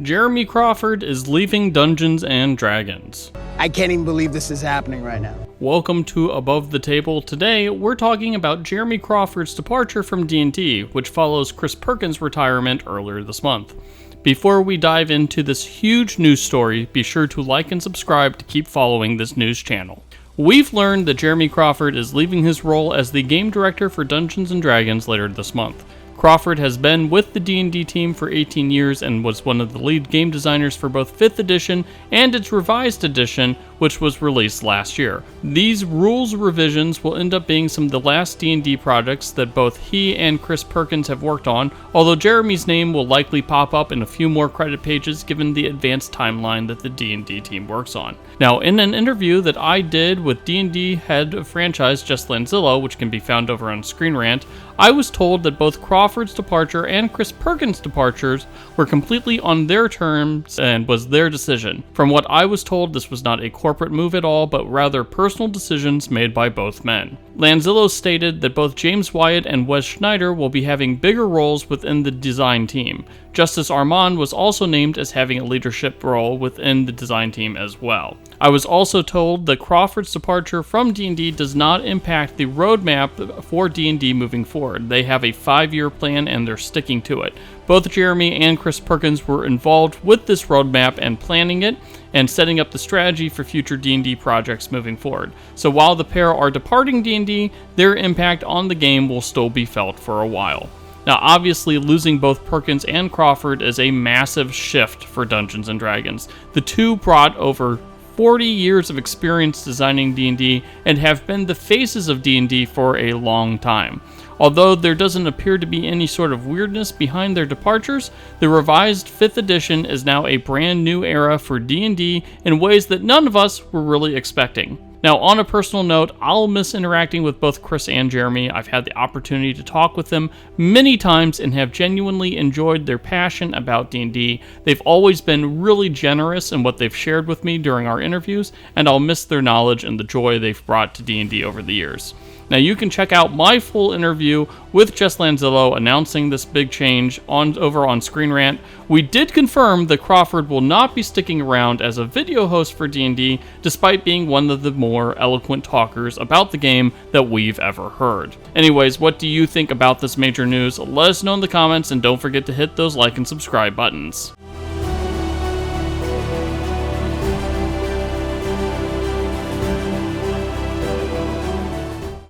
Jeremy Crawford is leaving Dungeons & Dragons. I can't even believe this is happening right now. Welcome to Above the Table. Today, we're talking about Jeremy Crawford's departure from D&D, which follows Chris Perkins' retirement earlier this month. Before we dive into this huge news story, be sure to like and subscribe to keep following this news channel. We've learned that Jeremy Crawford is leaving his role as the game director for Dungeons & Dragons later this month. Crawford has been with the D&D team for 18 years and was one of the lead game designers for both 5th edition and its revised edition, which was released last year. These rules revisions will end up being some of the last D&D projects that both he and Chris Perkins have worked on, although Jeremy's name will likely pop up in a few more credit pages given the advanced timeline that the D&D team works on. Now, in an interview that I did with D&D head of franchise Jess Lanzillo, which can be found over on Screen Rant, I was told that both Crawford's departure and Chris Perkins' departures were completely on their terms and was their decision. From what I was told, this was not a corporate move at all, but rather personal decisions made by both men. Lanzillo stated that both James Wyatt and Wes Schneider will be having bigger roles within the design team. Justice Armand was also named as having a leadership role within the design team as well. I was also told that Crawford's departure from D&D does not impact the roadmap for D&D moving forward. They have a 5-year plan and they're sticking to it. Both Jeremy and Chris Perkins were involved with this roadmap and planning it and setting up the strategy for future D&D projects moving forward. So while the pair are departing D&D, their impact on the game will still be felt for a while. Now, obviously, losing both Perkins and Crawford is a massive shift for Dungeons & Dragons. The two brought over 40 years of experience designing D&D and have been the faces of D&D for a long time. Although there doesn't appear to be any sort of weirdness behind their departures, the revised 5th edition is now a brand new era for D&D in ways that none of us were really expecting. Now, on a personal note, I'll miss interacting with both Chris and Jeremy. I've had the opportunity to talk with them many times and have genuinely enjoyed their passion about D&D. They've always been really generous in what they've shared with me during our interviews, and I'll miss their knowledge and the joy they've brought to D&D over the years. Now, you can check out my full interview with Jess Lanzillo announcing this big change over on Screen Rant. We did confirm that Crawford will not be sticking around as a video host for D&D, despite being one of the more eloquent talkers about the game that we've ever heard. Anyways, what do you think about this major news? Let us know in the comments, and don't forget to hit those like and subscribe buttons.